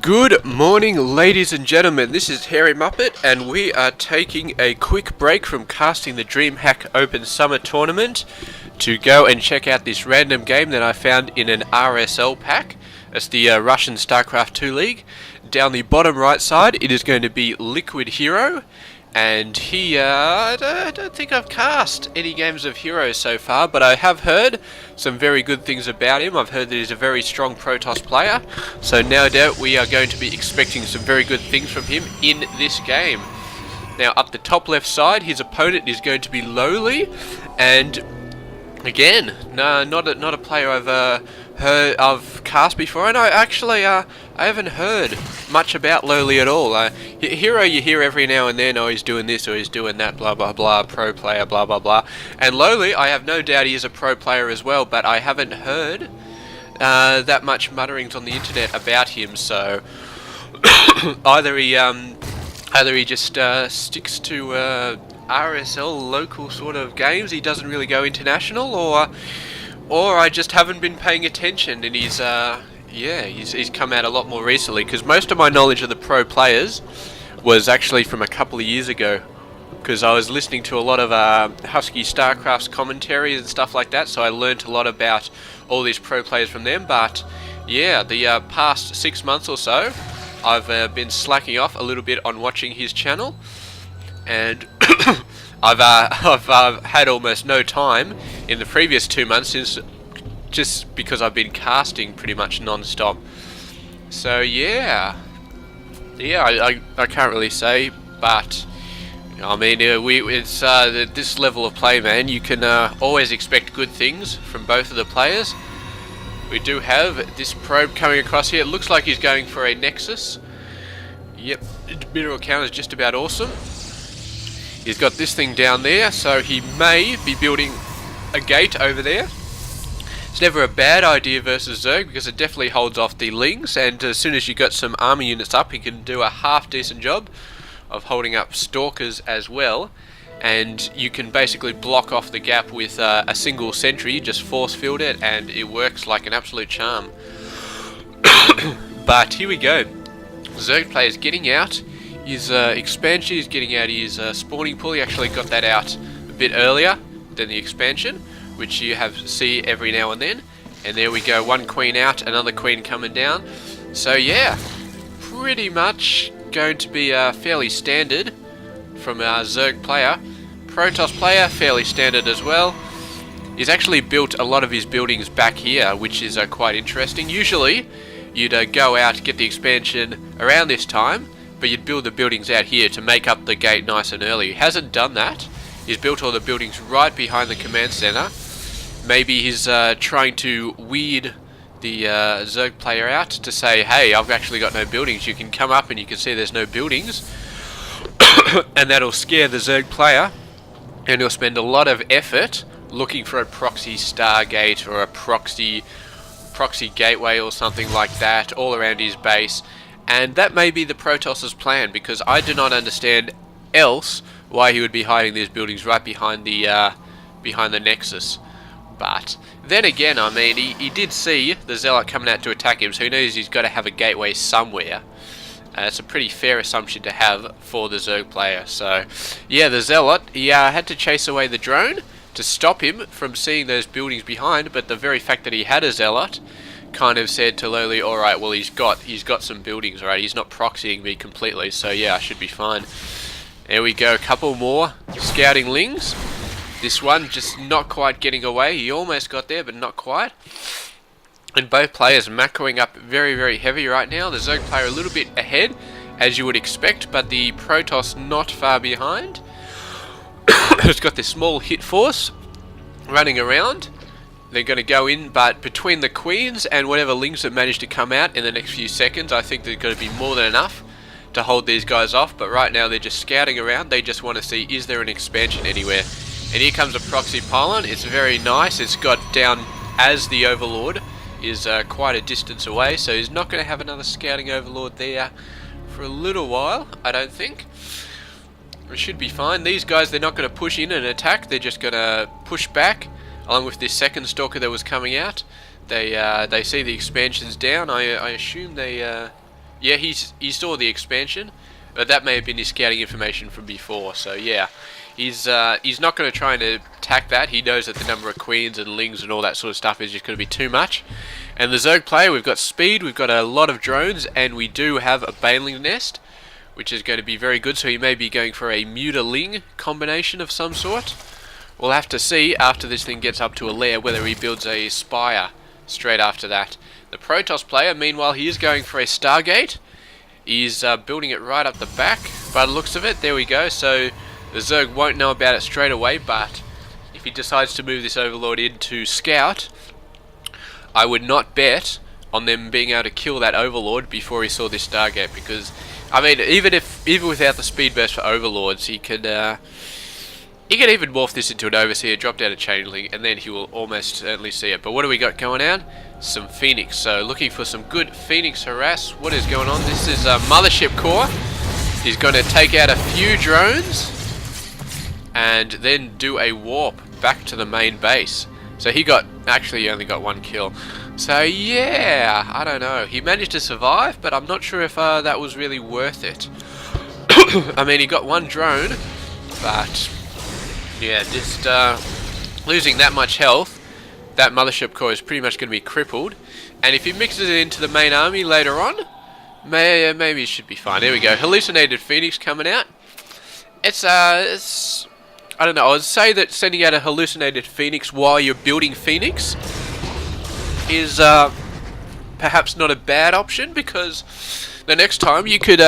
Good morning, ladies and gentlemen. This is Hairy Muppet, and we are taking a quick break from casting the DreamHack Open Summer Tournament to go and check out this random game that I found in an RSL pack. It's the Russian Starcraft 2 League. Down the bottom right side, it is going to be Liquid Hero, and I don't think I've cast any games of Hero so far, but I have heard some very good things about him. I've heard that he's a very strong Protoss player, so no doubt we are going to be expecting some very good things from him in this game. Now, up the top left side, his opponent is going to be LoWeLy, and again, not a player I've cast before, and I haven't heard much about LoWeLy at all. Hero you hear every now and then, oh, he's doing this or he's doing that, blah blah blah, pro player, blah blah blah. And LoWeLy, I have no doubt he is a pro player as well, but I haven't heard that much mutterings on the internet about him. So either he just sticks to RSL local sort of games. He doesn't really go international, or I just haven't been paying attention, and he's come out a lot more recently, because most of my knowledge of the pro players was actually from a couple of years ago, because I was listening to a lot of Husky Starcraft's commentaries and stuff like that, so I learnt a lot about all these pro players from them. But yeah, the past 6 months or so, I've been slacking off a little bit on watching his channel, and I've had almost no time in the previous 2 months, just because I've been casting pretty much non-stop. So yeah, I can't really say, but I mean, it's this level of play, man. You can always expect good things from both of the players. We do have this probe coming across here. It looks like he's going for a Nexus. Yep, mineral count is just about awesome. He's got this thing down there, so he may be building a gate over there. It's never a bad idea versus Zerg, because it definitely holds off the Lings, and as soon as you got some army units up, he can do a half decent job of holding up Stalkers as well, and you can basically block off the gap with a single sentry. Just force field it, and it works like an absolute charm. But here we go. Zerg player's getting out his expansion, he's getting out his spawning pool. He actually got that out a bit earlier than the expansion, which you see every now and then. And there we go, one queen out, another queen coming down. So yeah, pretty much going to be fairly standard from our Zerg player. Protoss player, fairly standard as well. He's actually built a lot of his buildings back here, which is quite interesting. Usually you'd go out, get the expansion around this time, but you'd build the buildings out here to make up the gate nice and early. He hasn't done that. He's built all the buildings right behind the command center. Maybe he's trying to weed the Zerg player out to say, hey, I've actually got no buildings. You can come up and you can see there's no buildings. And that'll scare the Zerg player, and he'll spend a lot of effort looking for a proxy Stargate or a proxy gateway or something like that all around his base. And that may be the Protoss's plan, because I do not understand else why he would be hiding these buildings right behind the Nexus. But then again, I mean, he did see the Zealot coming out to attack him, so he knows he's got to have a gateway somewhere. It's a pretty fair assumption to have for the Zerg player. So yeah, the Zealot, he had to chase away the drone to stop him from seeing those buildings behind, but the very fact that he had a Zealot kind of said to LoWeLy, alright, well, he's got some buildings, alright, he's not proxying me completely, so yeah, I should be fine. There we go, a couple more scouting Lings. This one just not quite getting away. He almost got there, but not quite. And both players macroing up very, very heavy right now. The Zerg player a little bit ahead, as you would expect, but the Protoss not far behind. It's got this small hit force running around. They're going to go in, but between the queens and whatever Lings that manage to come out in the next few seconds, I think there's going to be more than enough to hold these guys off. But right now they're just scouting around. They just want to see, is there an expansion anywhere? And here comes a proxy pylon. It's very nice. It's got down as the Overlord is quite a distance away, so he's not going to have another scouting Overlord there for a little while, I don't think. It should be fine. These guys, they're not going to push in and attack. They're just going to push back, along with this second Stalker that was coming out. They see the expansions down. I assume they Yeah, he saw the expansion, but that may have been his scouting information from before. So yeah, he's not going to try and attack that. He knows that the number of queens and lings and all that sort of stuff is just going to be too much. And the Zerg player, we've got speed, we've got a lot of drones, and we do have a baneling nest, which is going to be very good. So he may be going for a muta-ling combination of some sort. We'll have to see after this thing gets up to a lair whether he builds a spire straight after that. The Protoss player, meanwhile, he is going for a Stargate. He's building it right up the back by the looks of it. There we go. So the Zerg won't know about it straight away, but if he decides to move this Overlord into Scout, I would not bet on them being able to kill that Overlord before he saw this Stargate, because I mean, even without the speed burst for Overlords, he could even morph this into an Overseer, drop down a Changeling, and then he will almost certainly see it. But what do we got going on? Some Phoenix. So looking for some good Phoenix harass. What is going on? This is a Mothership Core. He's going to take out a few drones and then do a warp back to the main base. So he only got one kill. So yeah, I don't know. He managed to survive, but I'm not sure if that was really worth it. I mean, he got one drone, but yeah, just losing that much health, that Mothership Core is pretty much going to be crippled. And if he mixes it into the main army later on, maybe it should be fine. There we go. Hallucinated Phoenix coming out. It's I don't know. I would say that sending out a hallucinated Phoenix while you're building Phoenix is perhaps not a bad option, because the next time you could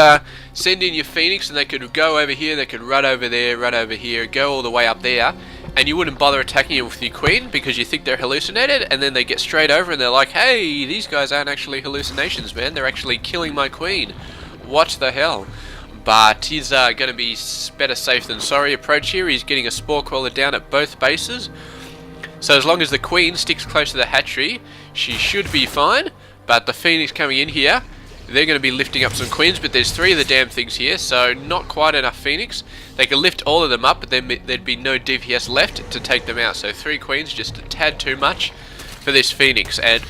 send in your Phoenix and they could go over here, they could run over there, run over here, go all the way up there, and you wouldn't bother attacking it with your Queen because you think they're hallucinated, and then they get straight over and they're like, hey, these guys aren't actually hallucinations, man, they're actually killing my Queen. What the hell? But he's going to be better safe than sorry approach here. He's getting a Spore Crawler down at both bases. So as long as the Queen sticks close to the hatchery, she should be fine. But the Phoenix coming in here, they're going to be lifting up some Queens, but there's 3 of the damn things here, so not quite enough Phoenix. They could lift all of them up, but then there'd be no DPS left to take them out. So 3 Queens, just a tad too much for this Phoenix. And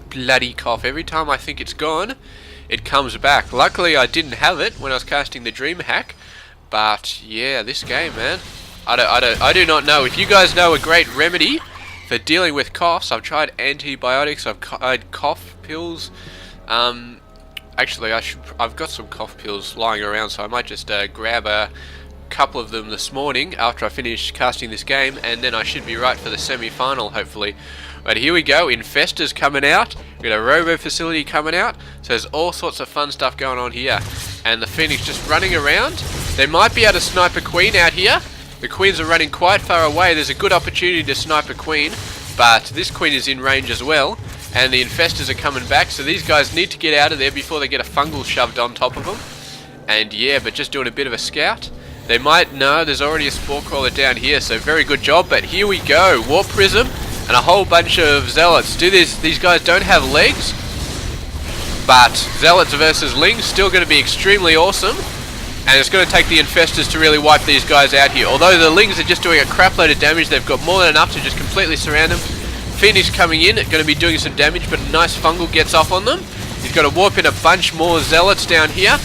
bloody cough. Every time I think it's gone, it comes back. Luckily I didn't have it when I was casting the Dream Hack, but yeah, this game, man, I do not know. If you guys know a great remedy for dealing with coughs, I've tried antibiotics, I've tried cough pills. Actually, I've got some cough pills lying around, so I might just grab a couple of them this morning after I finish casting this game, and then I should be right for the semi-final, hopefully. But here we go, Infestors coming out, we've got a Robo Facility coming out, so there's all sorts of fun stuff going on here. And the Phoenix just running around. They might be able to snipe a Queen out here. The Queens are running quite far away. There's a good opportunity to snipe a Queen, but this Queen is in range as well, and the Infestors are coming back, so these guys need to get out of there before they get a fungal shoved on top of them. And yeah, but just doing a bit of a scout. They might know there's already a Spore Crawler down here, so very good job. But here we go, Warp Prism and a whole bunch of Zealots. These guys don't have legs, but Zealots versus Lings still going to be extremely awesome. And it's going to take the Infestors to really wipe these guys out here. Although the Lings are just doing a crap load of damage, they've got more than enough to just completely surround them. Phoenix coming in, going to be doing some damage, but a nice Fungal gets off on them. He's got to warp in a bunch more Zealots down here,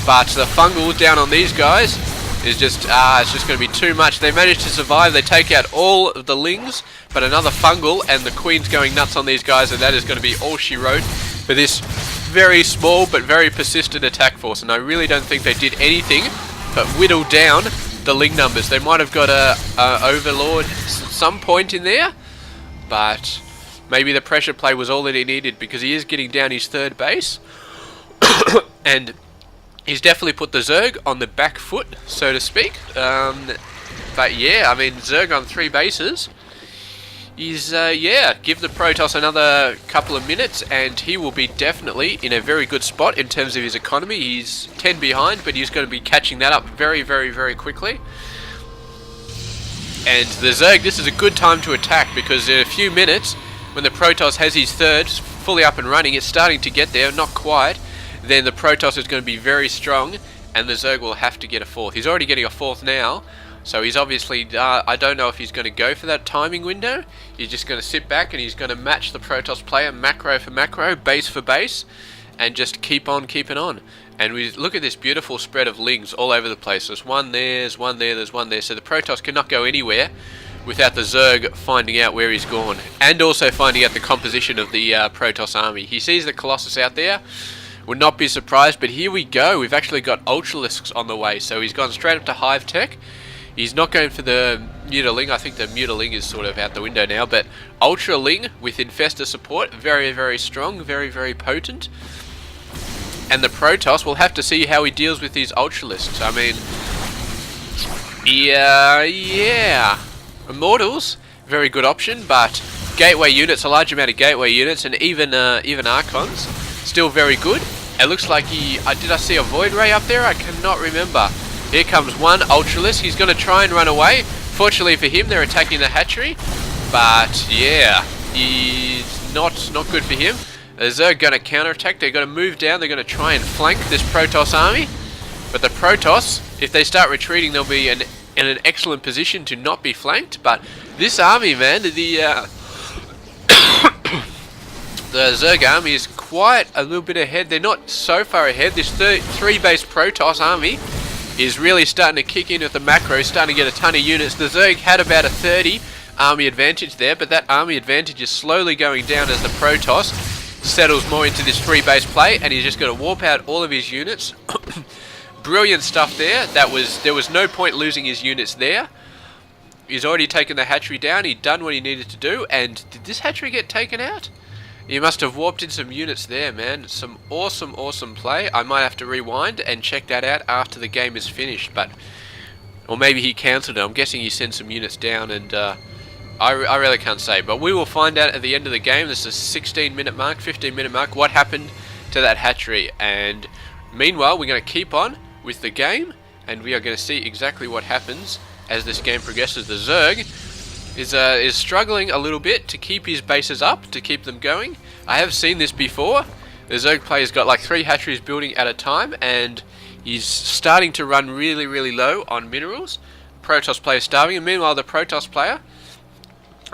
but the Fungal down on these guys is just, it's just going to be too much. They managed to survive, they take out all of the Lings, but another Fungal, and the Queen's going nuts on these guys, and that is going to be all she wrote for this very small but very persistent attack force. And I really don't think they did anything but whittle down the Ling numbers. They might have got a Overlord at some point in there, but maybe the pressure play was all that he needed, because he is getting down his 3rd base. And he's definitely put the Zerg on the back foot, so to speak. But yeah, I mean, Zerg on 3 bases is, yeah, give the Protoss another couple of minutes and he will be definitely in a very good spot in terms of his economy. He's 10 behind, but he's going to be catching that up very, very, very quickly. And the Zerg, this is a good time to attack, because in a few minutes, when the Protoss has his 3rd fully up and running, it's starting to get there, not quite, then the Protoss is going to be very strong, and the Zerg will have to get a 4th. He's already getting a 4th now, So he's obviously, I don't know if he's going to go for that timing window. He's just going to sit back and he's going to match the Protoss player macro for macro, base for base, and just keep on keeping on. And we look at this beautiful spread of lings all over the place. There's one there, there's one there, there's one there. So the Protoss cannot go anywhere without the Zerg finding out where he's gone, and also finding out the composition of the Protoss army. He sees the Colossus out there, would not be surprised, but here we go. We've actually got Ultralisks on the way, so he's gone straight up to Hive Tech. He's not going for the Mutaling. I think the Mutaling is sort of out the window now, but Ultraling with Infestor support, very, very strong, very, very potent. And the Protoss, we'll have to see how he deals with these Ultralisks. I mean, yeah. Immortals, very good option, but gateway units, a large amount of gateway units, and even Archons, still very good. It looks like did I see a Void Ray up there? I cannot remember. Here comes one Ultralisk. He's going to try and run away. Fortunately for him, they're attacking the hatchery, but yeah, he's not good for him. They're going to counterattack. They're going to move down. They're going to try and flank this Protoss army, but the Protoss, if they start retreating, they'll be in an excellent position to not be flanked. But this army, man, the Zerg army is quite a little bit ahead. They're not so far ahead. This 3-base Protoss army is really starting to kick in with the macro, starting to get a ton of units. The Zerg had about a 30 army advantage there, but that army advantage is slowly going down as the Protoss settles more into this 3-base play, and he's just going to warp out all of his units. Brilliant stuff there. There was no point losing his units there. He's already taken the hatchery down. He'd done what he needed to do. And did this hatchery get taken out? He must have warped in some units there, man. Some awesome, awesome play. I might have to rewind and check that out after the game is finished. Or maybe he cancelled it. I'm guessing he sent some units down, and I really can't say. But we will find out at the end of the game. This is a 16-minute mark, 15-minute mark. What happened to that hatchery? And meanwhile, we're going to keep on with the game, and we are going to see exactly what happens as this game progresses. The Zerg is struggling a little bit to keep his bases up, to keep them going. I have seen this before. The Zerg player's got like 3 hatcheries building at a time, and he's starting to run really, really low on minerals. Protoss player starving, and meanwhile the Protoss player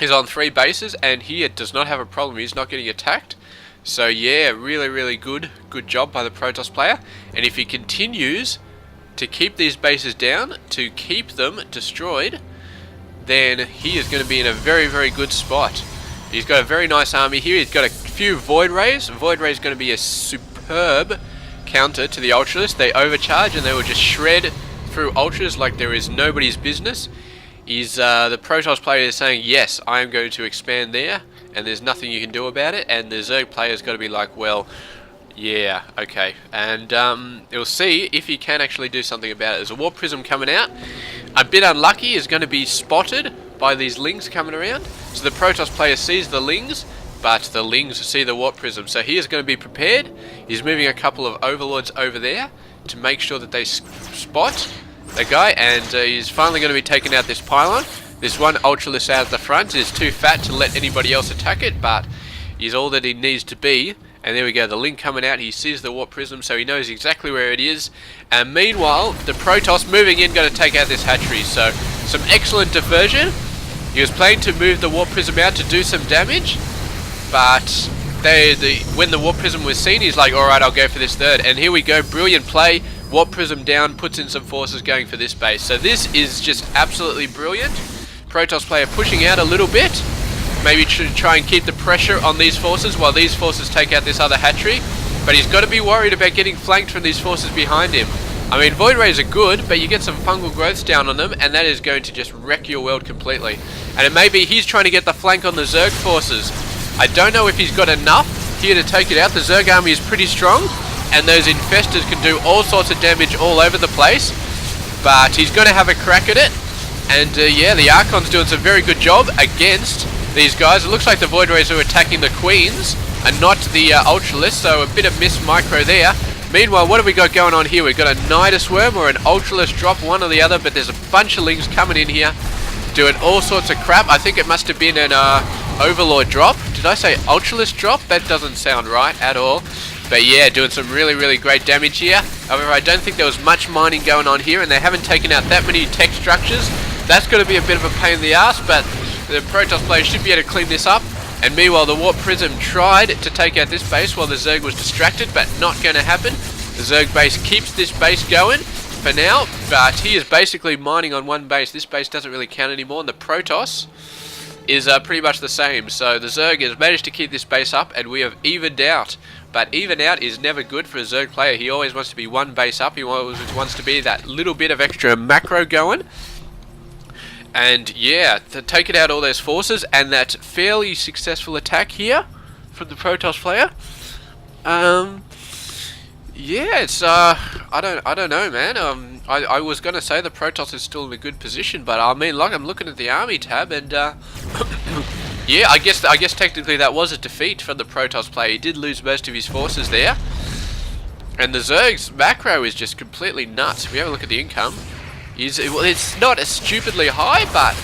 is on 3 bases, and he does not have a problem. He's not getting attacked. So yeah, really, really good job by the Protoss player. And if he continues to keep these bases down, to keep them destroyed, then he is going to be in a very, very good spot. He's got a very nice army here. He's got a few Void Rays. Void Ray is going to be a superb counter to the Ultralisk. They overcharge and they will just shred through Ultras like there is nobody's business. The Protoss player is saying, yes, I am going to expand there, and there's nothing you can do about it. And the Zerg player's got to be like, well, yeah, okay. And we'll see if he can actually do something about it. There's a Warp Prism coming out. A bit unlucky, is going to be spotted by these Lings coming around. So the Protoss player sees the Lings, but the Lings see the Warp Prism. So he is going to be prepared. He's moving a couple of Overlords over there to make sure that they spot the guy, and he's finally going to be taking out this pylon. This one Ultralisk out at the front is too fat to let anybody else attack it, but he's all that he needs to be. And there we go, the Link coming out, he sees the Warp Prism, so he knows exactly where it is. And meanwhile, the Protoss moving in, going to take out this hatchery. So, some excellent diversion. He was planning to move the Warp Prism out to do some damage, but when the Warp Prism was seen, he's like, alright, I'll go for this third. And here we go, brilliant play. Warp Prism down, puts in some forces going for this base. So this is just absolutely brilliant. Protoss player pushing out a little bit. Maybe try and keep the pressure on these forces while these forces take out this other hatchery. But he's got to be worried about getting flanked from these forces behind him. I mean, Void Rays are good, but you get some fungal growths down on them, and that is going to just wreck your world completely. And it may be he's trying to get the flank on the Zerg forces. I don't know if he's got enough here to take it out. The Zerg army is pretty strong, and those infestors can do all sorts of damage all over the place. But he's going to have a crack at it. And yeah, the Archon's doing some very good job against these guys. It looks like the Void Rays are attacking the Queens and not the Ultralisk, so a bit of missed micro there. Meanwhile, what have we got going on here? We've got a Nidus Worm or an Ultralisk drop, one or the other, but there's a bunch of Lings coming in here doing all sorts of crap. I think it must have been an Overlord drop. Did I say Ultralisk drop? That doesn't sound right at all. But yeah, doing some really great damage here. However, I don't think there was much mining going on here, and they haven't taken out that many tech structures. That's going to be a bit of a pain in the ass, but the Protoss player should be able to clean this up. And meanwhile, the Warp Prism tried to take out this base while the Zerg was distracted, but not going to happen. The Zerg base keeps this base going for now, but he is basically mining on one base. This base doesn't really count anymore, and the Protoss is pretty much the same. So the Zerg has managed to keep this base up, and we have evened out. But even out is never good for a Zerg player. He always wants to be one base up. He always wants to be that little bit of extra macro going. And yeah, to take it out all those forces, and that fairly successful attack here from the Protoss player. Yeah, it's I don't know, man. I was gonna say the Protoss is still in a good position, but I mean, like, I'm looking at the army tab, and yeah, I guess technically that was a defeat for the Protoss player. He did lose most of his forces there, and the Zerg's macro is just completely nuts. If we have a look at the income, it's not as stupidly high, but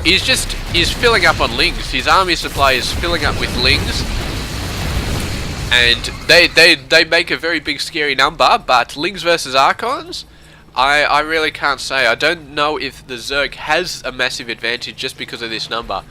he's filling up on lings. His army supply is filling up with lings. And they make a very big scary number, but Lings versus Archons, I really can't say. I don't know if the Zerg has a massive advantage just because of this number.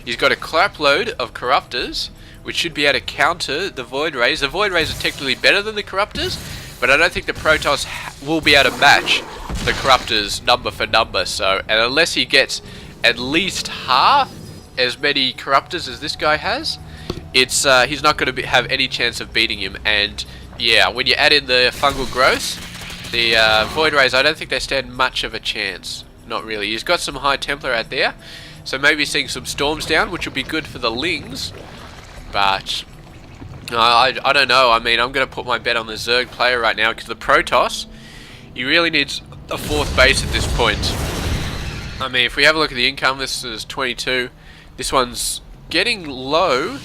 He's got a clap load of Corruptors, which should be able to counter the Void Rays. The Void Rays are technically better than the Corruptors, but I don't think the Protoss will be able to match the Corruptors number for number. So, and unless he gets at least half as many Corruptors as this guy has, it's he's not going to have any chance of beating him. And yeah, when you add in the fungal growth, the Void Rays, I don't think they stand much of a chance. Not really. He's got some High Templar out there, so maybe seeing some Storms down, which will be good for the Lings. But I don't know. I mean, I'm going to put my bet on the Zerg player right now, because the Protoss, he really needs a fourth base at this point. I mean, if we have a look at the income, this is 22. This one's getting low.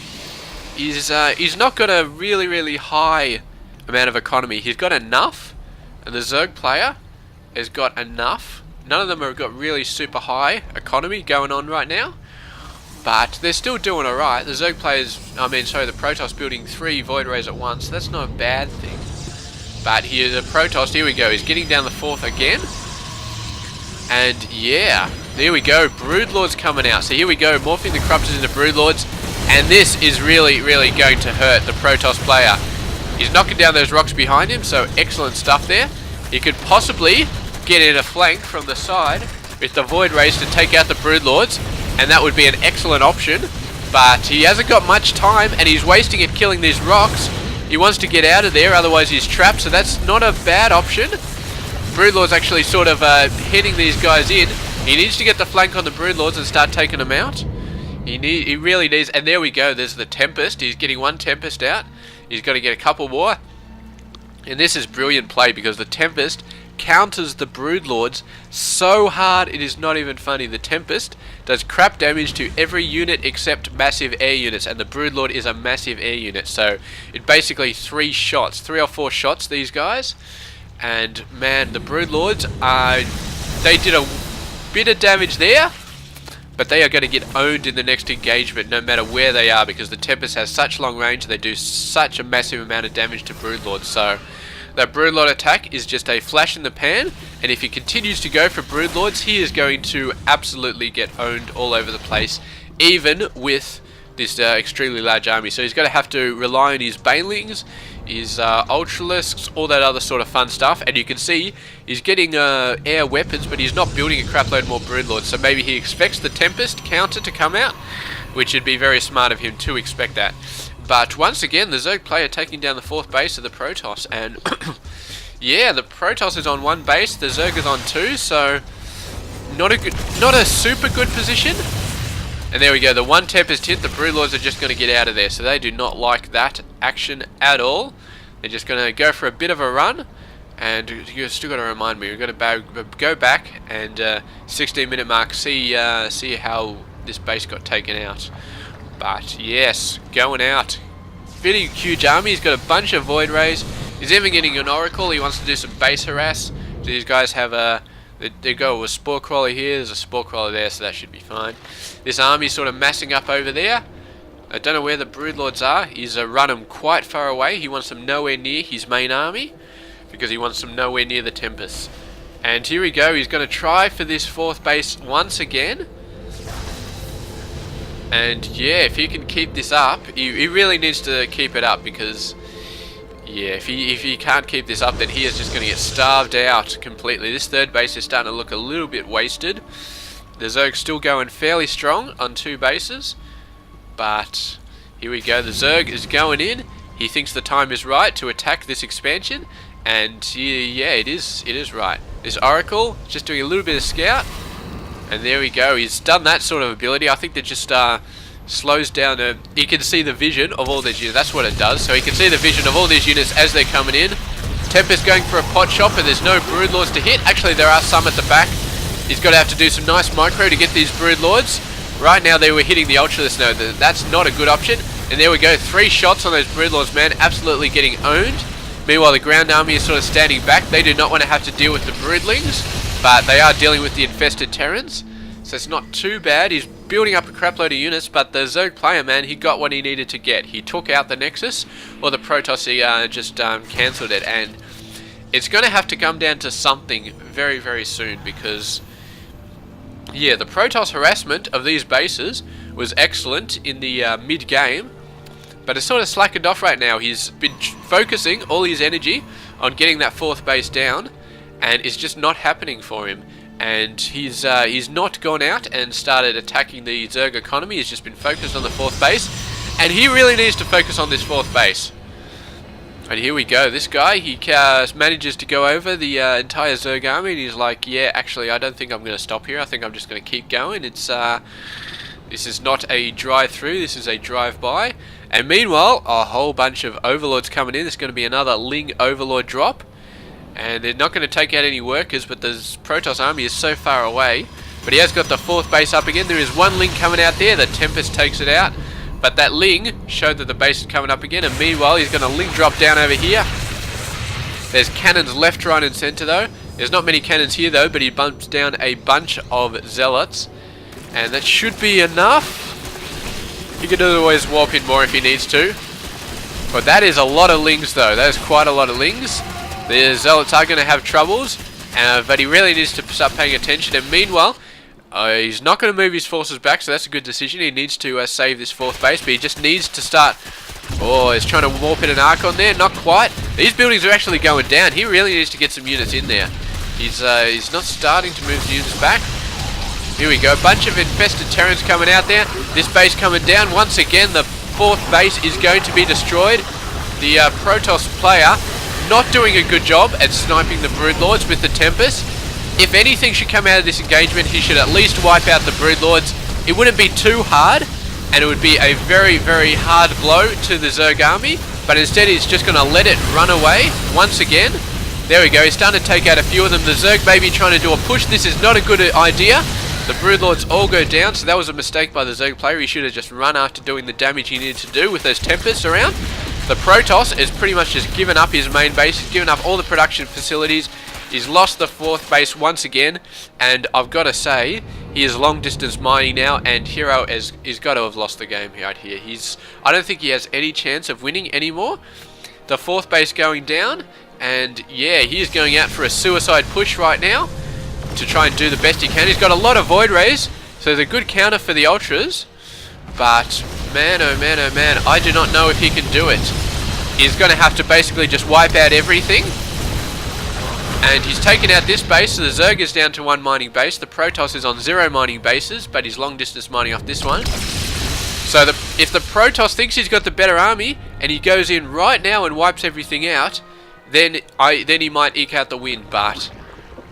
He's not got a really high amount of economy. He's got enough, and the Zerg player has got enough. None of them have got really super high economy going on right now, but they're still doing alright. The Zerg players, the Protoss building 3 Void Rays at once. That's not a bad thing. But here's a Protoss, here we go. He's getting down the 4th again. And yeah, there we go. Broodlords coming out. So here we go, morphing the Corruptors into Broodlords. And this is really going to hurt the Protoss player. He's knocking down those rocks behind him, so excellent stuff there. He could possibly get in a flank from the side with the Void Rays to take out the Broodlords, and that would be an excellent option. But he hasn't got much time, and he's wasting it killing these rocks. He wants to get out of there, otherwise he's trapped, so that's not a bad option. Broodlord's actually sort of hitting these guys in. He needs to get the flank on the Broodlords and start taking them out. He really needs, and there we go, there's the Tempest. He's getting one Tempest out. He's got to get a couple more. And this is brilliant play, because the Tempest counters the Broodlords so hard it is not even funny. The Tempest does crap damage to every unit except massive air units, and the Broodlord is a massive air unit. So it basically 3 or 4 shots, these guys. And man, the Broodlords, they did a bit of damage there, but they are going to get owned in the next engagement no matter where they are, because the Tempest has such long range. They do such a massive amount of damage to Broodlords. So that Broodlord attack is just a flash in the pan, and if he continues to go for Broodlords, he is going to absolutely get owned all over the place, even with this extremely large army. So he's going to have to rely on his Banelings, his Ultralisks, all that other sort of fun stuff. And you can see he's getting air weapons, but he's not building a crapload more Broodlords. So maybe he expects the Tempest counter to come out, which would be very smart of him to expect that. But once again, the Zerg player taking down the 4th base of the Protoss, and yeah, the Protoss is on 1 base, the Zerg is on 2, so not a super good position. And there we go, the 1 Tempest hit, the Broodlords are just going to get out of there, so they do not like that action at all. They're just going to go for a bit of a run, and you've still got to remind me, we've got to go back and 16-minute mark, see how this base got taken out. But yes, going out. Pretty huge army. He's got a bunch of Void Rays. He's even getting an Oracle. He wants to do some base harass. So these guys have a... They go with a Spore Crawler here. There's a Spore Crawler there, so that should be fine. This army's sort of massing up over there. I don't know where the Broodlords are. He's run them quite far away. He wants them nowhere near his main army because he wants them nowhere near the Tempest. And here we go. He's going to try for this 4th base once again. And yeah, if he can keep this up, he really needs to keep it up because, yeah, if he can't keep this up, then he is just going to get starved out completely. This 3rd base is starting to look a little bit wasted. The Zerg's still going fairly strong on 2 bases, but here we go. The Zerg is going in. He thinks the time is right to attack this expansion, and yeah, it is right. This Oracle just doing a little bit of scout. And there we go, he's done that sort of ability. I think that just slows down, he can see the vision of all these units, that's what it does. So he can see the vision of all these units as they're coming in. Tempest going for a pot shot, and there's no Broodlords to hit. Actually, there are some at the back. He's got to have to do some nice micro to get these Broodlords. Right now they were hitting the Ultralisk node, that's not a good option. And there we go, 3 shots on those Broodlords, man, absolutely getting owned. Meanwhile, the ground army is sort of standing back. They do not want to have to deal with the Broodlings, but they are dealing with the infested Terrans, so it's not too bad. He's building up a crap load of units, but the Zerg player, man, he got what he needed to get. He took out the Nexus, or the Protoss, he just cancelled it, and it's going to have to come down to something very, very soon, because, yeah, the Protoss harassment of these bases was excellent in the mid-game, but it's sort of slackened off right now. He's been focusing all his energy on getting that 4th base down, and it's just not happening for him. And he's not gone out and started attacking the Zerg economy. He's just been focused on the 4th base, and he really needs to focus on this 4th base. And here we go. This guy, he manages to go over the entire Zerg army, and he's like, yeah, actually, I don't think I'm going to stop here. I think I'm just going to keep going. It's this is not a drive-through. This is a drive-by. And meanwhile, a whole bunch of Overlords coming in. There's going to be another Ling Overlord drop. And they're not going to take out any workers, but the Protoss army is so far away. But he has got the 4th base up again. There is one Ling coming out there. The Tempest takes it out. But that Ling showed that the base is coming up again. And meanwhile, he's going to Ling drop down over here. There's cannons left, right, and center, though. There's not many cannons here, though, but he bumps down a bunch of Zealots. And that should be enough. He could always warp in more if he needs to. But that is a lot of Lings, though. That is quite a lot of Lings. The Zealots are going to have troubles, but he really needs to start paying attention. And meanwhile, he's not going to move his forces back, so that's a good decision. He needs to save this 4th base, but he just needs to start... Oh, he's trying to warp in an Archon there. Not quite. These buildings are actually going down. He really needs to get some units in there. He's not starting to move the units back. Here we go. A bunch of infested Terrans coming out there. This base coming down. Once again, the 4th base is going to be destroyed. The Protoss player not doing a good job at sniping the Broodlords with the Tempest. If anything should come out of this engagement, he should at least wipe out the Broodlords. It wouldn't be too hard, and it would be a very, very hard blow to the Zerg army. But instead, he's just going to let it run away once again. There we go. He's starting to take out a few of them. The Zerg may be trying to do a push. This is not a good idea. The Broodlords all go down, so that was a mistake by the Zerg player. He should have just run after doing the damage he needed to do with those Tempests around. The Protoss is pretty much just given up his main base. He's given up all the production facilities. He's lost the 4th base once again. And I've got to say, he is long distance mining now. And Hero has got to have lost the game right here. I don't think he has any chance of winning anymore. The 4th base going down. And yeah, he is going out for a suicide push right now to try and do the best he can. He's got a lot of Void Rays, so they're a good counter for the Ultras. But man, oh man, oh man, I do not know if he can do it. He's going to have to basically just wipe out everything. And he's taken out this base, so the Zerg is down to 1 mining base. The Protoss is on 0 mining bases, but he's long distance mining off this one. So if the Protoss thinks he's got the better army, and he goes in right now and wipes everything out, then he might eke out the win. But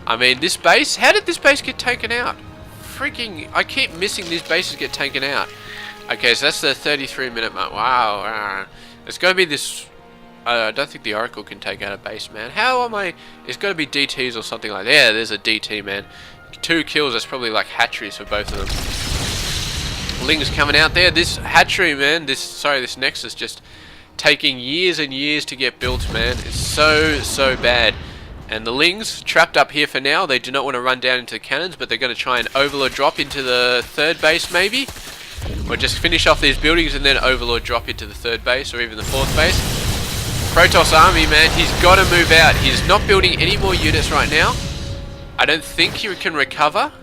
I mean, this base, how did this base get taken out? Freaking, I keep missing these bases get taken out. Okay, so that's the 33-minute mark. Wow. It's going to be this... I don't think the Oracle can take out a base, man. How am I... It's got to be DTs or something like that. Yeah, there's a DT, man. 2 kills, that's probably like hatcheries for both of them. Ling's coming out there. This hatchery, man, this Nexus just taking years and years to get built, man. It's so bad. And the Lings trapped up here for now. They do not want to run down into the cannons, but they're going to try and Overlord drop into the 3rd base, maybe. or just finish off these buildings and then Overlord drop into the 3rd base or even the 4th base. Protoss army, man, he's got to move out. He's not building any more units right now. I don't think he can recover.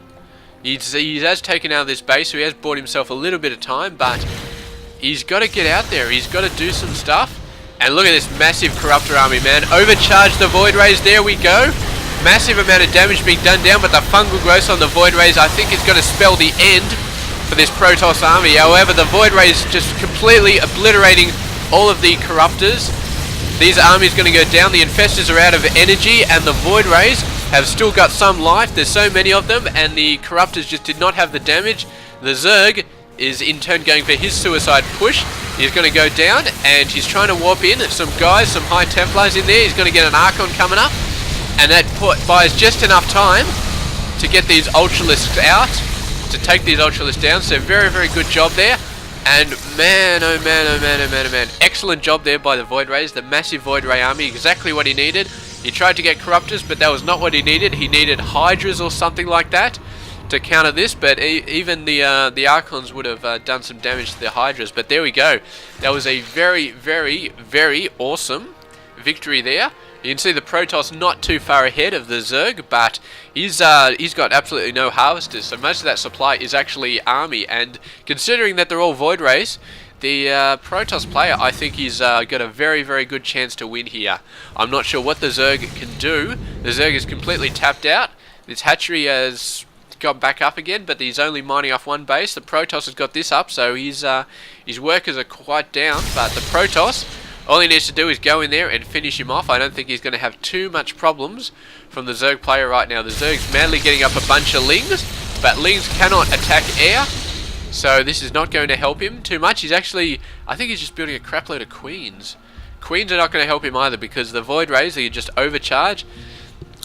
He has taken out of this base, so he has bought himself a little bit of time, but he's got to get out there. He's got to do some stuff. And look at this massive Corruptor army, man. Overcharge the Void Rays. There we go. Massive amount of damage being done down, but the fungal growth on the Void Rays, I think, is going to spell the end for this Protoss army. However, the Void Rays just completely obliterating all of the Corruptors. These armies going to go down. The Infestors are out of energy, and the Void Rays have still got some life. There's so many of them, and the Corruptors just did not have the damage. The Zerg is in turn going for his suicide push. He's going to go down, and he's trying to warp in some guys, some High Templars in there. He's going to get an Archon coming up, and that buys just enough time to get these Ultralisks out, to take these Ultralisks down. So very, very good job there. And man, oh man, oh man, oh man, oh man. Excellent job there by the Void Rays. The massive Void Ray army, exactly what he needed. He tried to get Corruptors, but that was not what he needed. He needed Hydras or something like that to counter this, but even the Archons would have done some damage to the Hydras. But there we go. That was a very, very, very awesome victory there. You can see the Protoss not too far ahead of the Zerg, but he's got absolutely no harvesters, so most of that supply is actually army. And considering that they're all Void Rays, the Protoss player, I think he's got a very, very good chance to win here. I'm not sure what the Zerg can do. The Zerg is completely tapped out. This hatchery has got back up again, but he's only mining off one base. The Protoss has got this up, so his workers are quite down. But the Protoss, all he needs to do is go in there and finish him off. I don't think he's going to have too much problems from the Zerg player right now. The Zerg's madly getting up a bunch of Lings, but Lings cannot attack air, so this is not going to help him too much. He's actually, I think he's just building a crap load of Queens. Queens are not going to help him either, because the Void Rays, they just overcharge.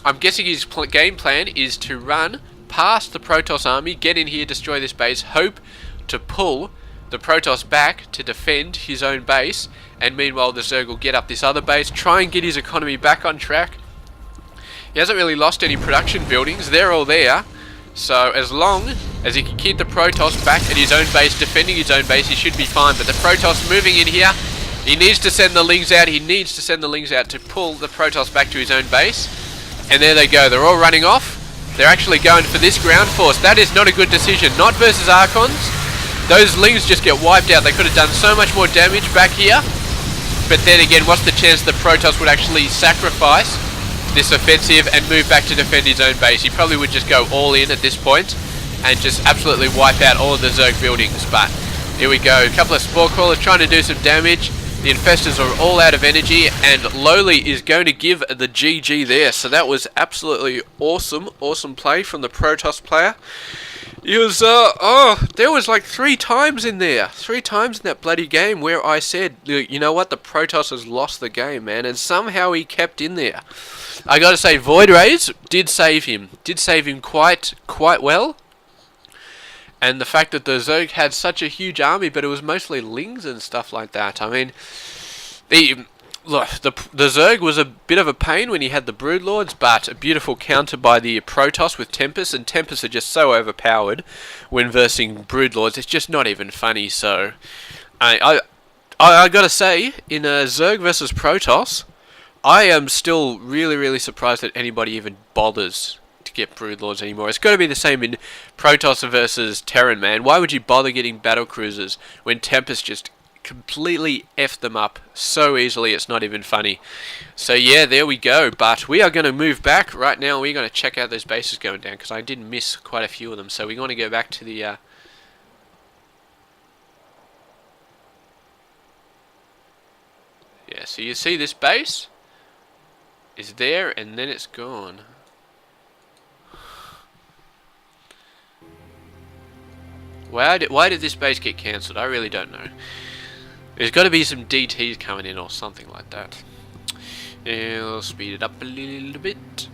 I'm guessing his game plan is to run past the Protoss army, get in here, destroy this base, hope to pull the Protoss back to defend his own base, and meanwhile the Zerg will get up this other base, try and get his economy back on track. He hasn't really lost any production buildings, they're all there, so as long as he can keep the Protoss back at his own base, defending his own base, he should be fine. But the Protoss moving in here, he needs to send the Lings out, to pull the Protoss back to his own base. And there they go, they're all running off. They're actually going for this ground force. That is not a good decision, not versus Archons. Those Lings just get wiped out. They could have done so much more damage back here. But then again, what's the chance the Protoss would actually sacrifice this offensive and move back to defend his own base? He probably would just go all in at this point and just absolutely wipe out all of the Zerg buildings. But here we go, a couple of Spore Crawlers trying to do some damage. The Infestors are all out of energy, and LoWeLy is going to give the GG there. So that was absolutely awesome, awesome play from the Protoss player. It was, there was like 3 times in there. 3 times in that bloody game where I said, you know what, the Protoss has lost the game, man. And somehow he kept in there. I gotta say, Void Rays did save him. Did save him quite well. And the fact that the Zerg had such a huge army, but it was mostly Lings and stuff like that. I mean, the Zerg was a bit of a pain when he had the Broodlords, but a beautiful counter by the Protoss with Tempest, and Tempest are just so overpowered when versing Broodlords. It's just not even funny. So, I gotta say, in a Zerg versus Protoss, I am still really, really surprised that anybody even bothers to get Broodlords anymore. It's got to be the same in Protoss versus Terran, man. Why would you bother getting Battlecruisers when Tempest just completely F them up so easily? It's not even funny. So yeah, there we go. But we are going to move back right now. We're going to check out those bases going down, because I did miss quite a few of them. So we're going to go back to the yeah, so you see this base is there, and then it's gone. Why did this base get cancelled? I really don't know. There's got to be some DTs coming in or something like that. Yeah, I'll speed it up a little bit.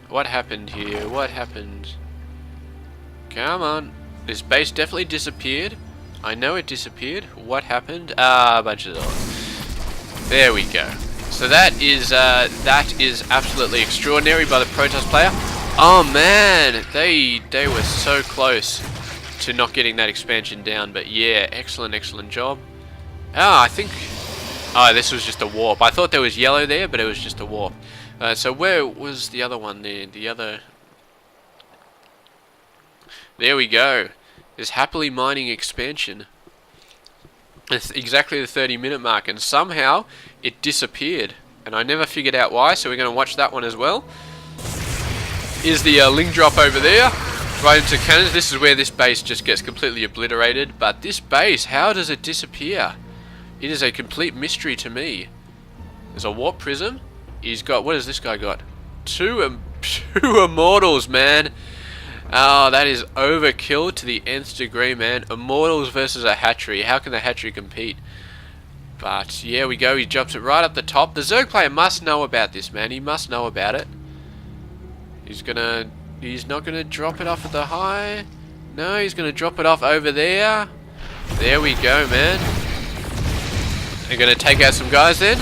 What happened here? What happened? Come on. This base definitely disappeared. I know it disappeared. What happened? Ah, a bunch of those. There we go. So that is absolutely extraordinary by the Protoss player. Oh man, they were so close to not getting that expansion down, but yeah, excellent job. I think, this was just a warp. I thought there was yellow there, but it was just a warp. So where was the other one there? There we go. There's happily mining expansion. It's exactly the 30-minute mark, and somehow it disappeared, and I never figured out why. So we're going to watch that one as well. Is the link drop over there, right into cannons. This is where this base just gets completely obliterated. But this base, how does it disappear? It is a complete mystery to me. There's a warp prism. He's got, what has this guy got? Two immortals, man. Oh, that is overkill to the nth degree, man. Immortals versus a hatchery. How can the hatchery compete? But yeah, we go. He jumps it right up the top. The Zerg player must know about this, man. He must know about it. He's not gonna drop it off at the high. No, he's gonna drop it off over there. There we go, man. They're gonna take out some guys then.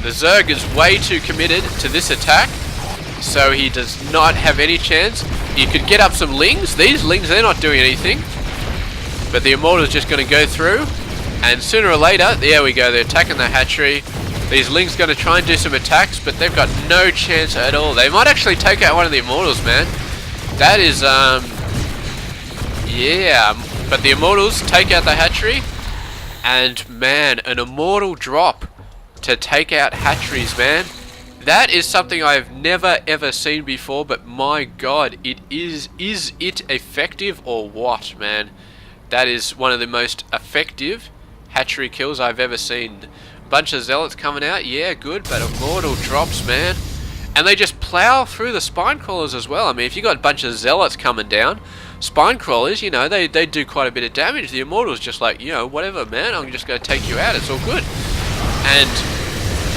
The Zerg is way too committed to this attack, so he does not have any chance. You could get up some Lings. These Lings, they're not doing anything. But the Immortal's just going to go through. And sooner or later, there we go, they're attacking the hatchery. These Lings going to try and do some attacks, but they've got no chance at all. They might actually take out one of the Immortals, man. That is, yeah. But the Immortals take out the hatchery. And, man, an Immortal drop to take out hatcheries, man. That is something I've never ever seen before, but my god, is it effective or what, man? That is one of the most effective hatchery kills I've ever seen. Bunch of zealots coming out, yeah, good, but immortal drops, man. And they just plow through the spine crawlers as well. I mean, if you got a bunch of zealots coming down, spine crawlers, you know, they do quite a bit of damage. The immortal's just like, you know, whatever, man, I'm just going to take you out, it's all good. And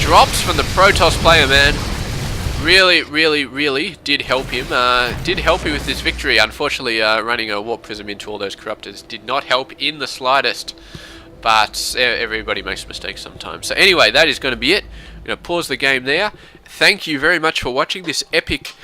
drops from the Protoss player, man, really did help him. Did help him with this victory. Unfortunately, running a warp prism into all those corruptors did not help in the slightest. But everybody makes mistakes sometimes. So anyway, that is going to be it. I'm going to pause the game there. Thank you very much for watching this epic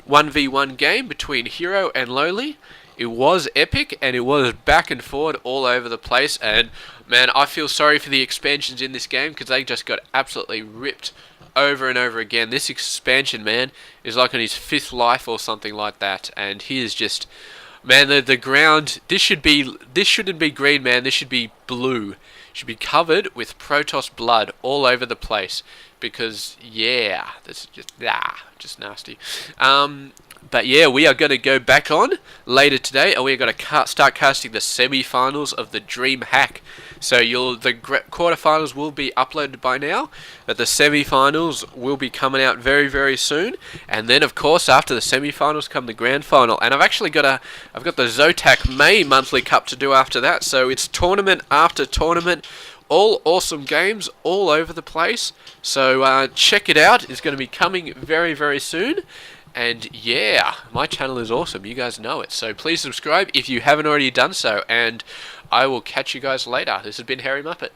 1v1 game between Hero and LoWeLy. It was epic, and it was back and forward all over the place, and man, I feel sorry for the expansions in this game because they just got absolutely ripped over and over again. This expansion, man, is like on his 5th life or something like that, and he is just, man, the ground, this shouldn't be green, man, this should be blue. It should be covered with Protoss blood all over the place, because, yeah, this is just nasty. But yeah, we are going to go back on later today, and we're going to start casting the semi-finals of the Dream Hack. So the quarterfinals will be uploaded by now, but the semi-finals will be coming out very soon. And then, of course, after the semi-finals come the grand final. And I've actually got I've got the Zotac May monthly cup to do after that. So it's tournament after tournament. All awesome games all over the place. So check it out. It's going to be coming very soon. And yeah, my channel is awesome. You guys know it. So please subscribe if you haven't already done so. And I will catch you guys later. This has been Harry Muppet.